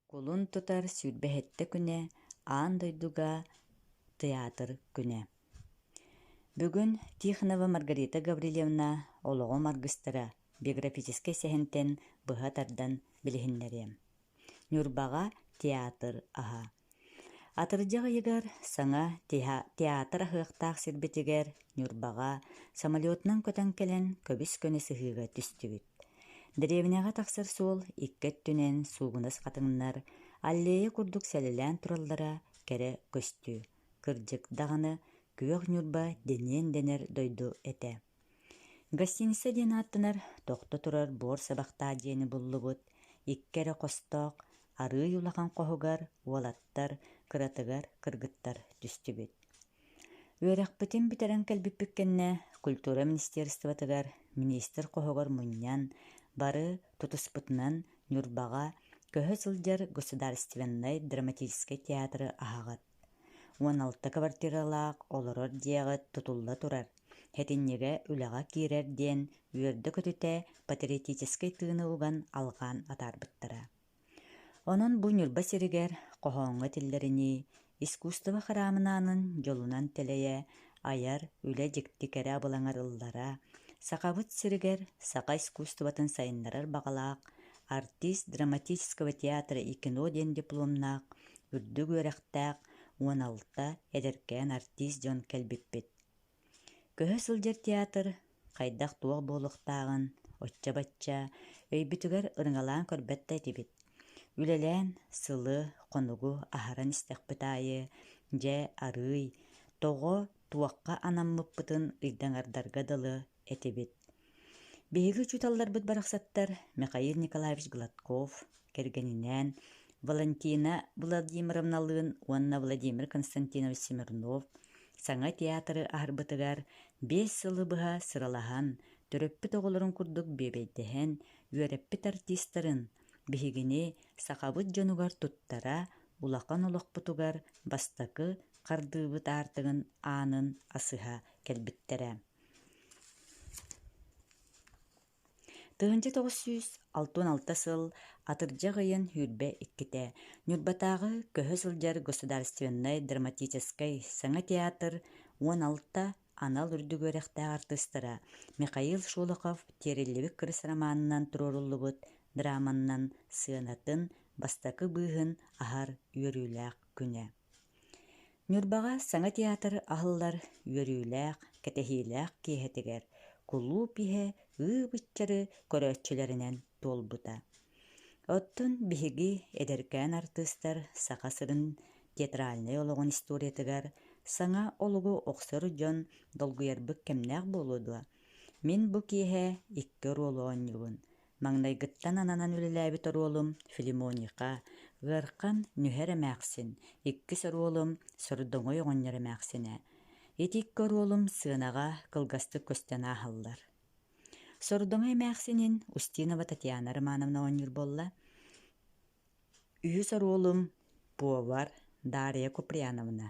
Кулун тутар сүрбэһэтте күнэ, аан дойдуга театр күнэ. Бүгүн Тихонова Маргарита Гаврилевна олоҕо маргыстара биографический сэһэнтэн быһа тардан билиһиннэрийэм. Нюрбаҕа театр аһа. Атырдьах ыйыгар саҥа театр аһыахтаах сирбитигэр Нюрбаҕа самолетунан көтөн кэлэн көбүс көнө сыһыыга түстүбүт. Дэриэбинэҕэ тахсар суол иккет түнэн суугунас хатыҥнар аллея курдук сэлэлээн тураллара кэрэ көстүү. Кырдьык даҕаны күөх Нюрба дениэн денер дойду этэ. Гостиница диэн ааттанар тохто турар буор сабахтаа диэни буллубут, иккерэ хостоох, арыый улахан хоһугар, уолаттар, кыратыгар, кыргыттар түстүбүт. Үөрэхпытин бүтэрэн кэлбиппик кэннэ культура министерствотыгар министр хоһугар мунньан бары тутуспутунан Нюрбаҕа көһө сылдьар государственный драматический театры аһаҕат. 16 квартиралаах олорор диэҕит тутулла турар. Хэтинньигэ үлэҕэ киирэр диэн үөрдө көтүтэ патриотический тыыны уган алҕаан атаарбыттара. Онон бу Нюрба сиригэр хоһооҥҥа тиллэрини искусство хараамынаанын дьолунан тэлэйэ аяр үлэ дьикти кэрэ абылаҥар ыллара, сахабыт сиригэр саха искусствотун сайыннарар баҕалаах артист драматического театра и кино диэн дипломнаах үрдүк үөрэхтээх 16 эдэркээн артист дьон кэлбиппит. Көһө сылдьар театр хайдах туох буолуохтааҕын очча-бачча өйбүтүгэр ырыҥалаан көрбөттэ этибит. Үлэлээн сылы, хонугу аһаран истэхпит аайы, дьэ арыый, тоҕо туохха анаммыппытын ыйдаҥардарга дылы этибит. Биһиги учуталларбыт барахсаттар Михаил Николаевич Гладков, кэргэнинэн Валентина Владимировналыын уонна Владимир Константинович Смирнов саҥа театры аһарбытыгар 5 сылы быһа сыралаһан, төрөппүт оҕолорун курдук биэбэйдэһэн, үөрэппит артисттарын биһигини сахабыт дьонугар туттара, улахан олохпутугар бастакы хардыыбыт аартыгын аанын асыһа кэлбиттэрэ. 1966 сыл атырдьах ыйын хүрбэ иккитэ Нюрбатааҕы көһө сылдьар государственный драматический саҥа театр 16 анал үрдүк үөрэхтээх артыстара Михаил Шолохов «Тереллибик кырыс» романынан туроруллубут драманнан сыанатын бастакы быыһын аһар үөрүүлээх күнэ. Нюрбаҕа саҥа театр аһыллар үөрүүлээх, кэтэһиилээх киэһэтигэр кулууп иһэ ыыбыччары көрөөччүлэринэн туолбута. Оттон биһиги эдэркээн артыстар саха сырын театральный олоҕун историятыгар саҥа олугу охсору дьон долгуйарбык кэмнээх буолуодуа. Мин бу киэһэ икки оруолуонньугун. Маҥнайгыттан ананан үлэлээбит оруолум Филимоника, ыархан нүһэр эмээхсин, икки соруолум сордоҥой оҕонньор эмээхсинэ. Ити икки оруолум сыанаҕа кылгастык көстөн ааһаллар. Сордоҥой эмээхсинин Устинова Татьяна Романовна оҕонньур буолла. Үһү соруолум Повар Дарья Куприяновна.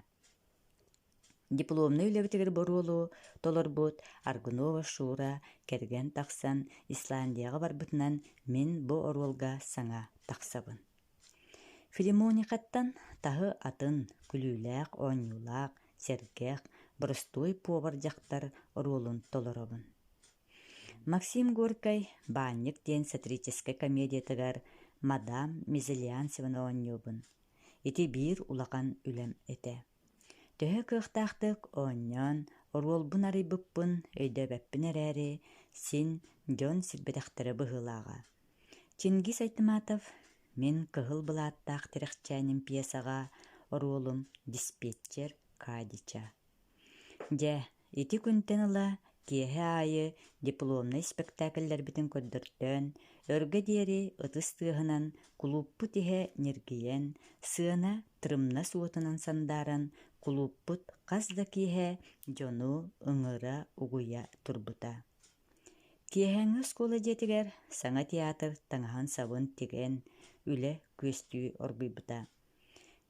Дипломный үлэбитигэр боруолу толорбут Аргунова Шура кэргэн тахсан Исландияга барбытынан мин бу оруолга саҥа тахсабын. Филимоникаттан таһы атын күлүүлээх, оонньуулаах, сэргээх, боростуой повар дьахтар оруолун толоробун. Максим Горький «Банник» диэн сатирический комедиятыгар мадам Мезальянцевна оонньуубун. Ити биир улахан үлэм этэ. Төһө кыахтаахтык оонньон оруолбун арыйбыппын өйдөбэппин эрээри син дьон сирбэтэхтэрэ быһыылаага. Чингис Айтматов «Мин кыһыл былааттаах тэрэхчээним» пьесаға оруолум диспетчер Кадича. Дьэ, ити күнтэн ыла киэһэ аайы дипломный спектакльлэрбитин көрдөртөн, өргө диэри ытыс тыаһынан кулууппут иһэ ниргийэн, сыана тырымна суотунан сандааран кулууппут хас да киэһэ дьону ыҥыра угуйа турбута. Киэһэҥҥэ скуола диэтигэр саҥа театр таҥаһын сабын тиген үлэ күөстүү оргуйбута.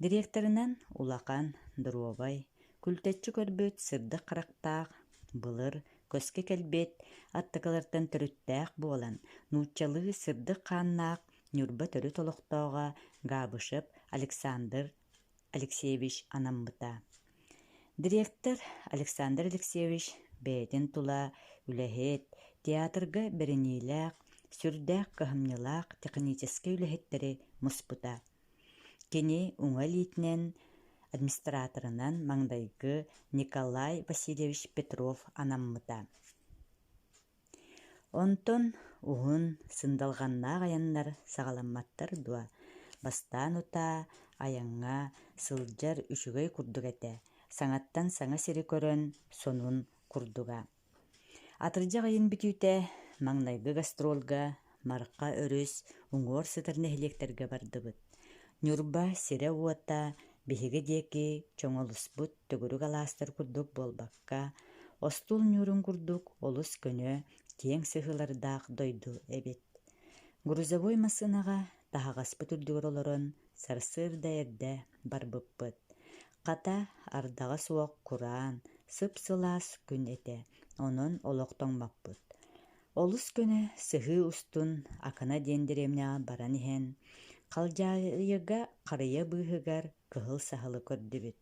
Директорунан улахан Доробай күлтөччү көрбүт сырдык характаах былыр көскө келбет аттакалартан төрүttäэх буолан нууччалыы сырдык хааннаах Нюрба төрү толуктоога Габышев Александр Алексеевич анаммыта. Директор Александр Алексеевич бэйэтин тула үлэһит театрга беренилээх, сүрдээх кыһымнылаах технический үлэһиттери муспута. Кини уҥа лиитинэн администраторынан маҥдайгы Николай Васильевич Петров анаммыта. Онтон уһун сындалҕаннаах аяннар саҕаламматтар дуа, бастаан утаа айаҥҥа сылдьар үчүгэй курдук этэ, саҥаттан саҥа сири көрөн сонун курдуга. Атырдьах айын бүтүүтэ маҥнайгы гастролга марха өрүс уҥуор сытар нэһилиэктергэ бардыбыт. Нюрба сирэ уота биһиги диэки чоҥолуспут төгүрүк алаастар курдук буолбакка, остуул ньуурун курдук олус көнө тиэҥ сыһыылардаах дойду эбит. Грузовой массыынага таһаҕаспыт үрдүгэр олорон сарсыарда эрдэ барбыппыт. Хата ардаҕа суох кураан, сып-сылаас күн этэ, онон олохтоҥмаппыт. Олус көнө сыһыы устун акына диэн дэриэмнэҕэ баран иһэн, халдьаайыга харыйа быыһыгар кыһыл саһылы көрдүбүт.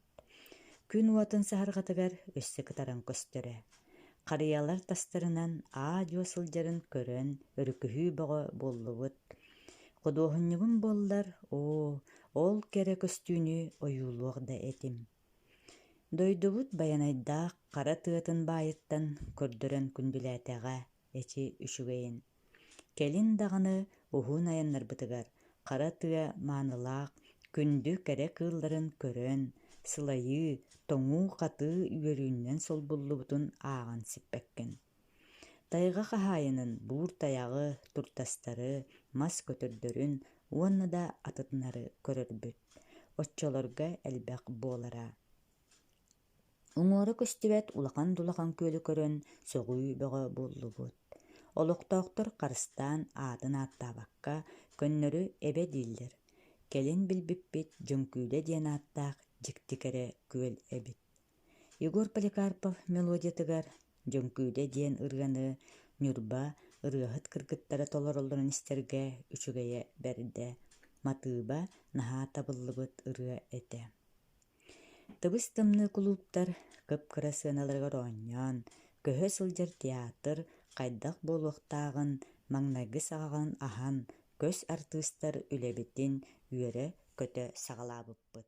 Күн уотун саһарҕатыгар өссө кытаран көстөрө. Харыйалар тастарынан аадьуо сылдьарын көрөн өрүкүһүү бөҕө буоллубут. Худуоһунньугун буоллар, ол кэрэ көстүүнү ойуулуох да этим. Дойдубут баянайдаах хара тыатын баайыттан көрдөрөн күндүлээтэҕэ эчи үчүгэйин. Кэлин даҕаны уһуун аяннарбытыгар хара тыа маанылаах күндү кэрэ кыылларын көрөн, сылайыы, тоҥуу хатыы үөрүүннэн солбуллубутун ааҕан сиппэккин. Тайга хаһаайынын буур таяҕы, туртастары, мас көтөрдөрүн уонна да атытынары көрөрбүт. Оччолорга элбэх буолара. Уҥуора көстүбэт улахан-дулахан күөлү көрөн сөҕүү бөҕө буоллубут. Олохтоохтор харыстаан аатын ааттаабакка көннөрү эбэ дииллэр. Кэлин билбиппит дьөҥкүүлэ диэн ааттаах дьиктикэрэ күөл эбит. Егор Поликарпов мелодиятыгар дьөҥкүүлэ диэн ырыаны Нюрба ырыаһыт кыргыттара толороллорун истэргэ үчүгэйэ бэрдэ, матыыба наһаа табыллыбыт ырыа этэ. Тыбыс тымныы кулууптар кыпкыра сыаналарыгар оонньоон, көһө сылдьар театр хайдах буолуохтааҕын маҥнайгы саҕаҕын аһан көс артыыстар үлэбитин үөрэ көтө саҕалаабыппыт.